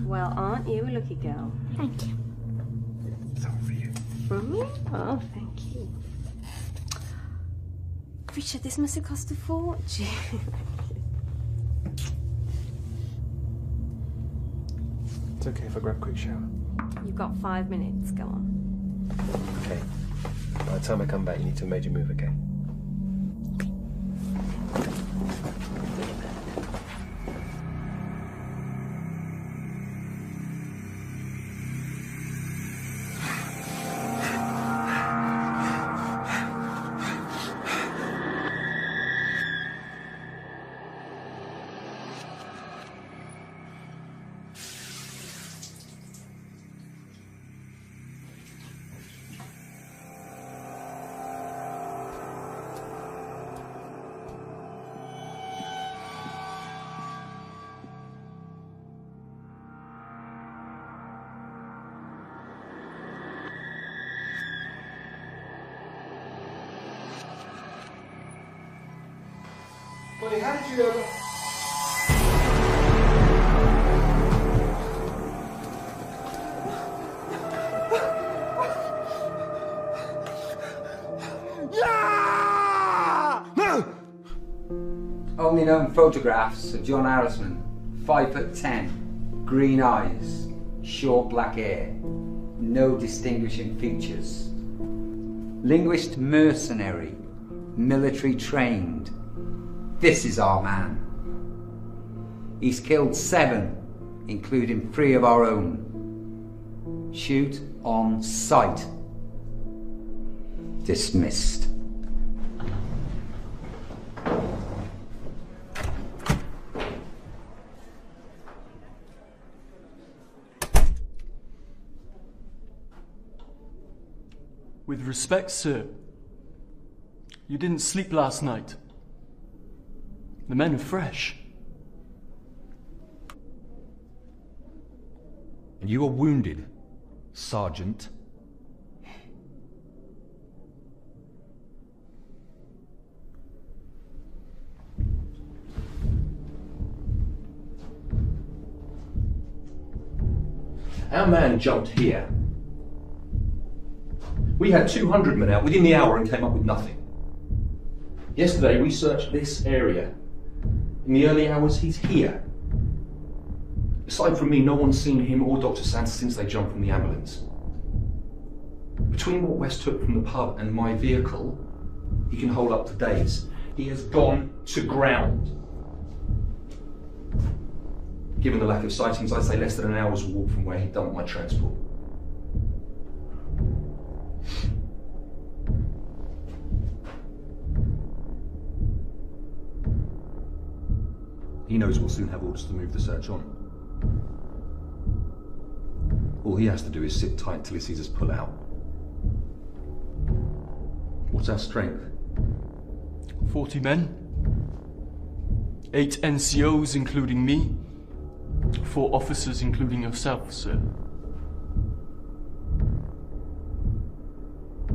R: Well, aren't you a lucky girl?
A: Thank you.
C: Something for you.
R: From me? Oh, thank you. Richard, this must have cost a fortune.
C: It's okay if I grab a quick shower.
R: You've got 5 minutes. Go on.
C: Okay. By the time I come back, you need to have made your move, okay?
O: Well, how did you ever...
G: Only known photographs of John Harrisman, 5'10", green eyes, short black hair, no distinguishing features. Linguist mercenary, military trained. This is our man. He's killed 7, including 3 of our own. Shoot on sight. Dismissed.
M: With respect, sir, you didn't sleep last night. The men are fresh.
K: And you are wounded, Sergeant.
H: Our man jumped here. We had 200 men out within the hour and came up with nothing. Yesterday we searched this area. In the early hours he's here.
K: Aside from me, no one's seen him or Dr. Santa since they jumped from the ambulance. Between what West took from the pub and my vehicle, he can hold up to days. He has gone to ground. Given the lack of sightings, I'd say less than an hour's walk from where he dumped my transport. He knows we'll soon have orders to move the search on. All he has to do is sit tight till he sees us pull out. What's our strength?
M: 40 men. 8 NCOs, including me. 4 officers, including yourself, sir.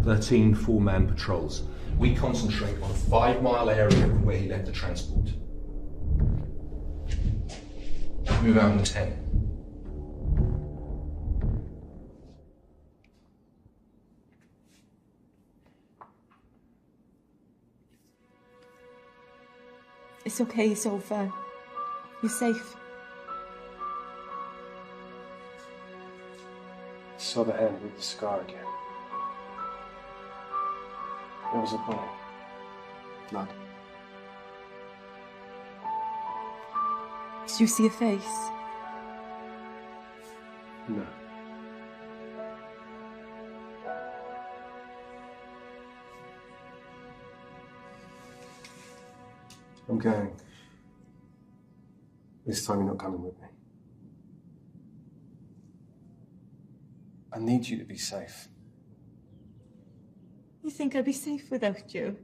K: 13 4-man patrols. We concentrate on a 5-mile area from where he left the transport. Move out in 10.
A: It's okay, it's over. You're safe.
C: Saw the hand with the scar again. There was a bullet. Blood.
A: Did you see a face?
C: No. I'm going. This time you're not coming with me. I need you to be safe.
A: You think I'd be safe without you?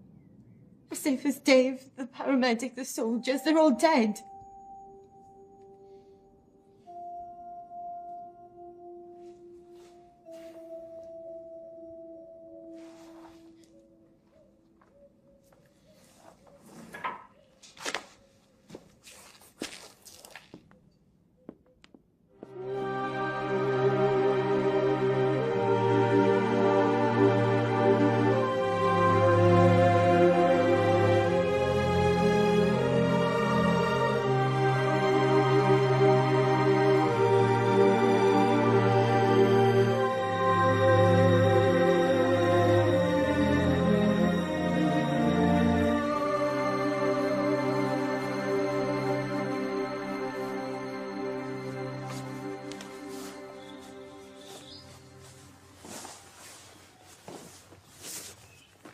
A: As safe as Dave, the paramedic, the soldiers, they're all dead.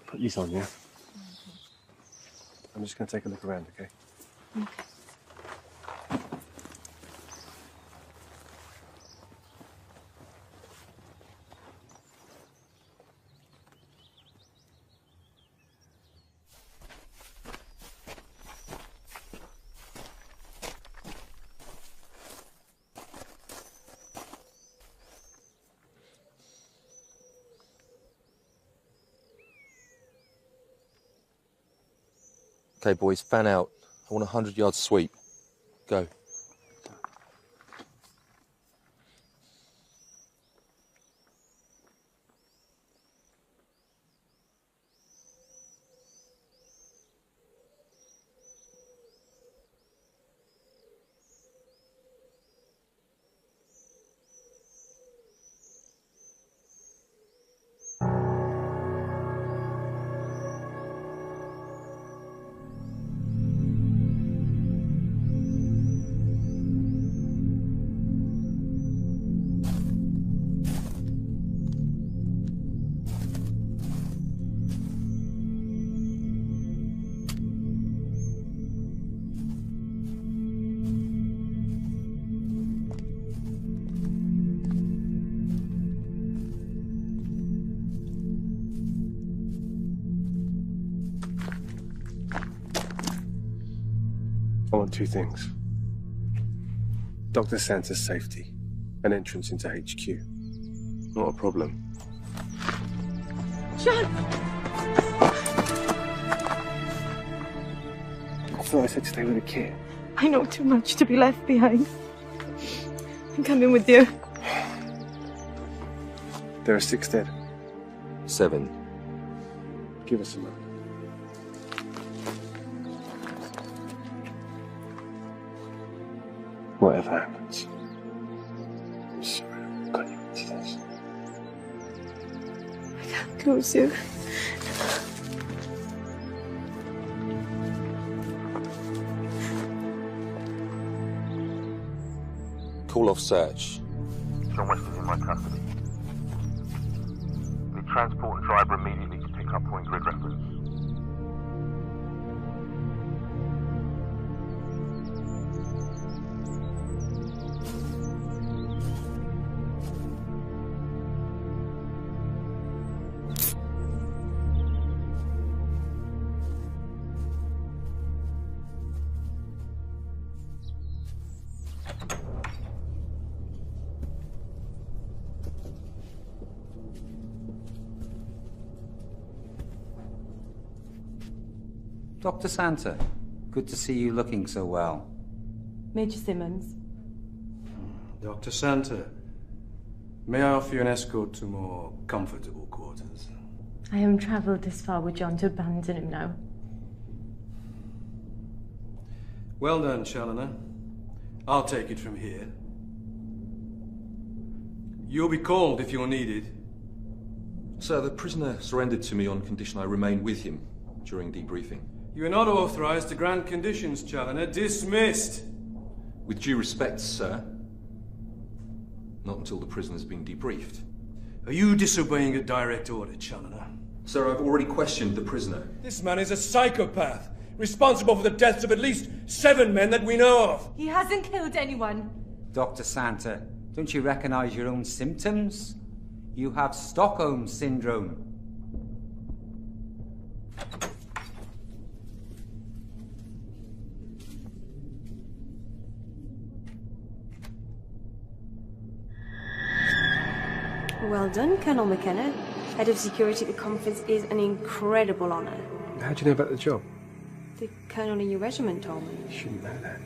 C: Put these on, yeah? I'm just going to take a look around, okay?
A: Okay.
K: Okay, boys, fan out. I want a 100-yard sweep. Go.
C: I want 2 things. Dr. Santa's safety, an entrance into HQ. Not a problem.
A: John!
C: I thought I said stay with the kid.
A: I know too much to be left behind. I'm coming with you.
C: There are 6 dead.
K: 7.
C: Give us a moment. Whatever happens,
A: Closer.
K: Call off search.
I: John West is in my custody. The transport and driver immediately to pick up point grid reference.
G: Dr. Santa, good to see you looking so well.
A: Major Simmons.
F: Dr. Santa, may I offer you an escort to more comfortable quarters?
A: I haven't travelled this far with John to abandon him now.
F: Well done, Challoner. I'll take it from here. You'll be called if you're needed.
K: Sir, the prisoner surrendered to me on condition I remain with him during debriefing.
F: You are not authorized to grant conditions, Challoner. Dismissed!
K: With due respect, sir. Not until the prisoner's been debriefed.
F: Are you disobeying a direct order, Challoner?
K: Sir, I've already questioned the prisoner.
F: This man is a psychopath, responsible for the deaths of at least 7 men that we know of.
A: He hasn't killed anyone.
G: Dr. Santa, don't you recognize your own symptoms? You have Stockholm Syndrome.
R: Well done, Colonel McKenna. Head of security at the conference is an incredible honour.
C: How do you know about the job?
R: The colonel in your regiment told me.
C: You shouldn't know that.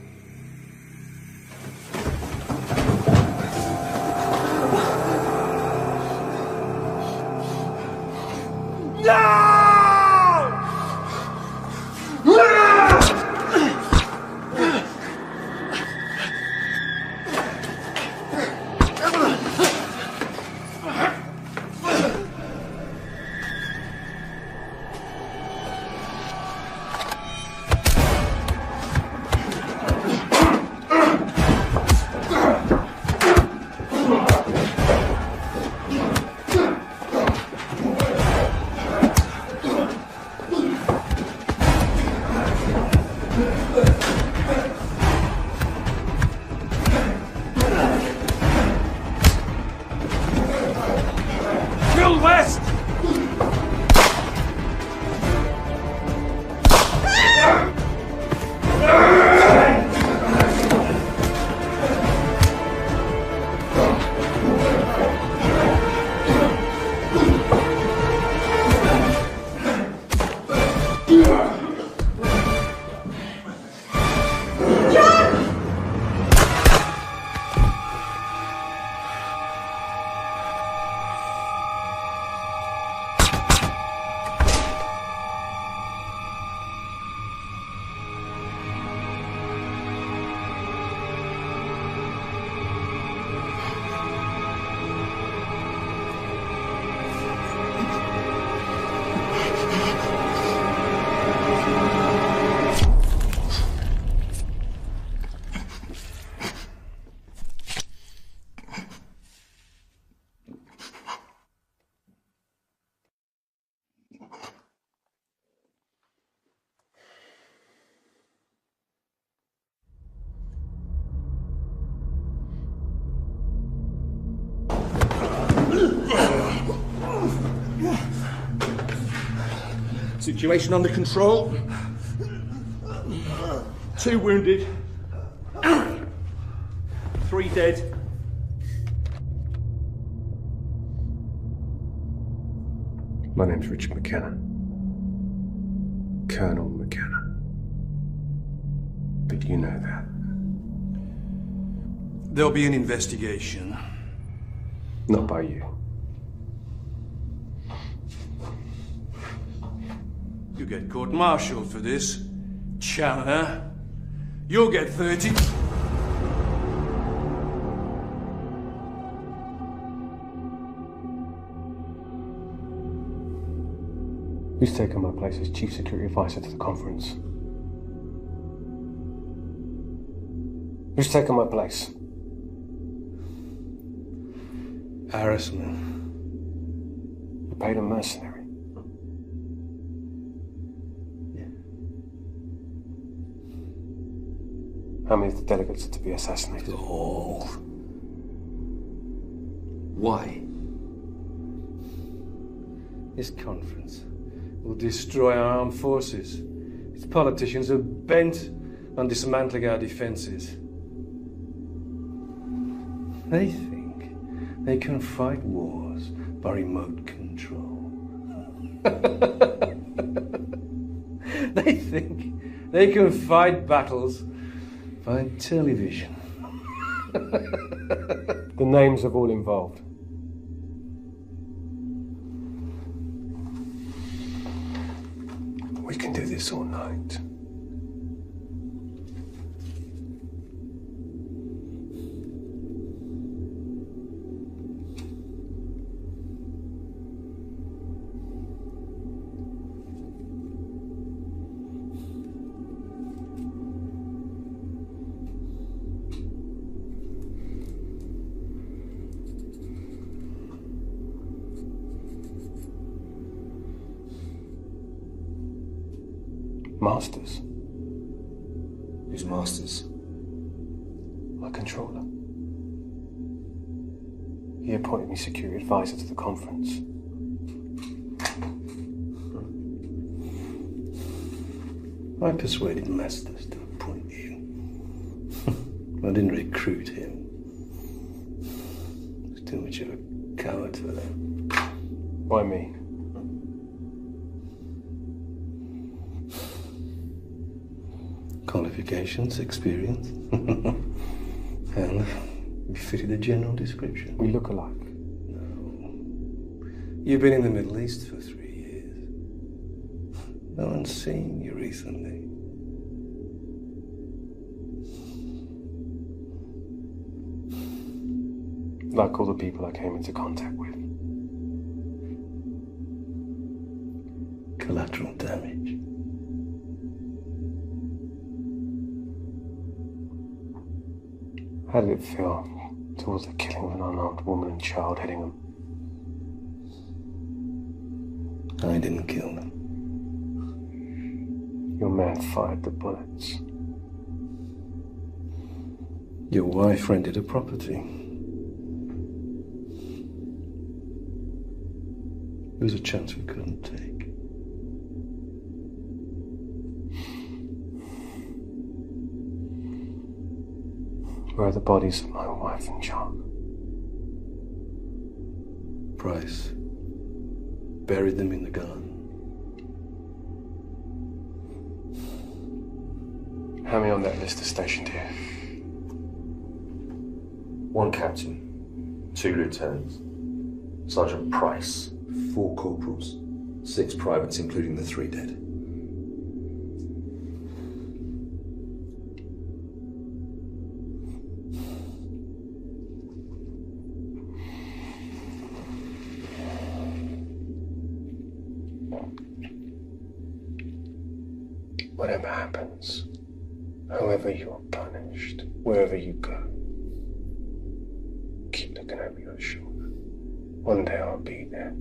I: Situation under control. 2 wounded. 3 dead.
C: My name's Richard McKenna. Colonel McKenna. But you know that.
F: There'll be an investigation.
C: Not by you.
F: You get court-martialed for this, Challoner. You'll get 30.
C: Who's taken my place as Chief Security Advisor to the conference? Who's taken my place?
F: Harrisman.
C: You paid a mercenary.
F: Yeah.
C: How many of the delegates are to be assassinated?
F: All.
C: Why?
F: This conference will destroy our armed forces. Its politicians are bent on dismantling our defences. They think they can fight wars by remote control. They think they can fight battles by television.
C: The names of all involved. We can do this all night. Masters.
H: Who's Masters?
C: My controller. He appointed me security advisor to the conference.
F: I persuaded Masters to appoint you. I didn't recruit him. He's too much of a coward for that.
C: Why me?
F: Qualifications, experience, and you fitted the general description.
C: We look alike.
F: No. You've been in the Middle East for 3 years. No one's seen you recently.
C: Like all the people I came into contact with.
F: Collateral damage.
C: How did it feel towards the killing of an unarmed woman and child hitting them?
F: I didn't kill them.
C: Your man fired the bullets.
F: Your wife rented a property. There was a chance we couldn't take.
C: Where are the bodies of my wife and child?
F: Price buried them in the garden.
C: How many on that list are stationed here?
H: 1 captain, 2 lieutenants, Sergeant Price, 4 corporals, 6 privates, including the 3 dead.
C: Whatever happens, however you are punished, wherever you go, keep looking over your shoulder. One day I'll be there.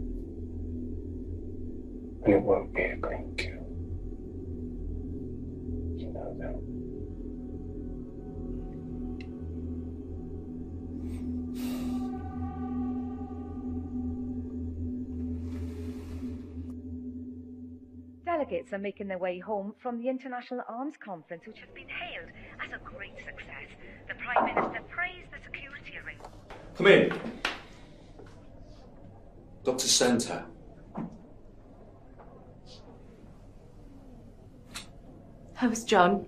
C: And it won't be a clean kill. You know that.
J: Delegates are making their way home from the International Arms Conference, which has been hailed as a great success. The Prime Minister praised the security arrangements.
H: Come in. Dr. Santa.
A: How's John?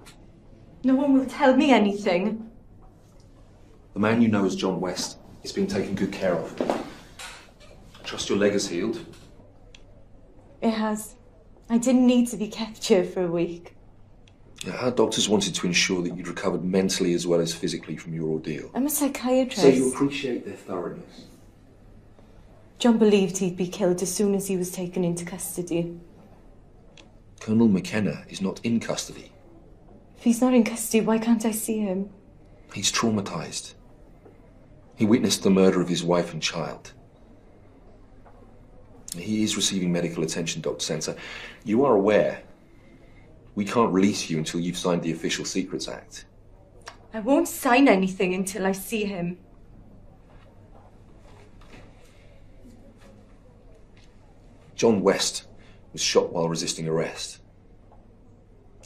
A: No one will tell me anything.
H: The man you know as John West is being taken good care of. Trust your leg has healed.
A: It has. I didn't need to be kept here for a week.
H: Our doctors wanted to ensure that you'd recovered mentally as well as physically from your ordeal.
A: I'm a psychiatrist.
H: So you appreciate their thoroughness.
A: John believed he'd be killed as soon as he was taken into custody.
H: Colonel McKenna is not in custody.
A: If he's not in custody, why can't I see him?
H: He's traumatized. He witnessed the murder of his wife and child. He is receiving medical attention, Dr. Sensor. You are aware we can't release you until you've signed the Official Secrets Act.
A: I won't sign anything until I see him.
H: John West was shot while resisting arrest.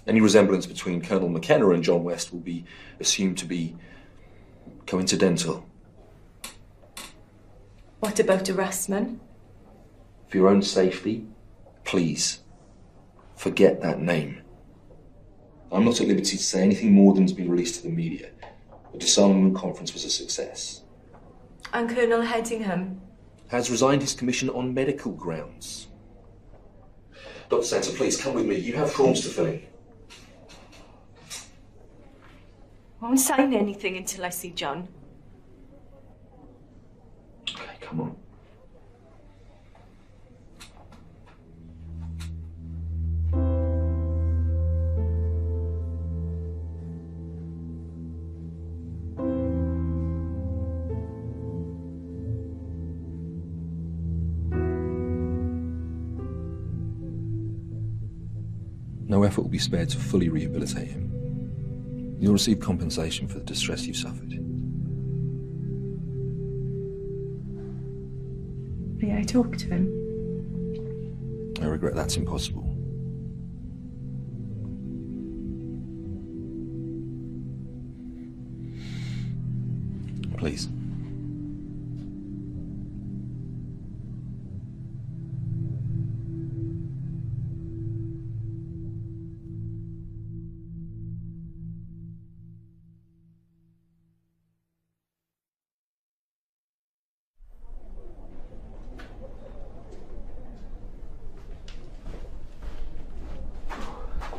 H: Any resemblance between Colonel McKenna and John West will be assumed to be coincidental.
A: What about Erasmus?
H: For your own safety, please, forget that name. I'm not at liberty to say anything more than has been released to the media. The disarmament conference was a success.
A: And Colonel Headingham?
H: Has resigned his commission on medical grounds. Dr. Sensor, please come with me. You have forms to fill in.
A: I won't sign anything until I see John.
H: Okay, come on. No effort will be spared to fully rehabilitate him. You'll receive compensation for the distress you've suffered.
A: May I talk to him?
H: I regret that's impossible. Please.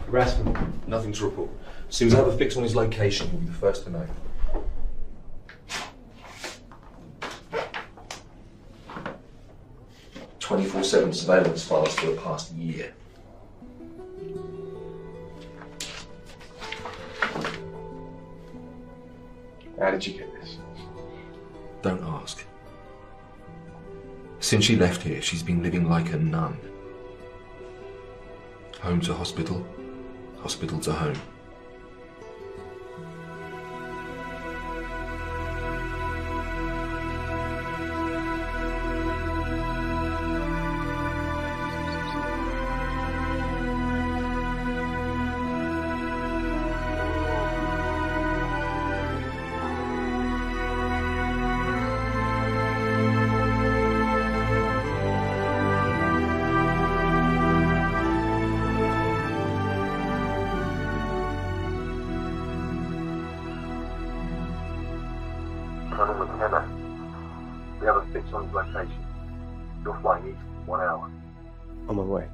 K: Rasmus, nothing to report. As soon as I have a fix on his location, you'll be the first to know.
H: "24/7 surveillance files for the past year.
C: How did you get this?
H: Don't ask. Since she left here, she's been living like a nun. Home to hospital, hospital to home. Colonel McKenna, we have a fix on his location. You're flying east in 1 hour.
C: On my way.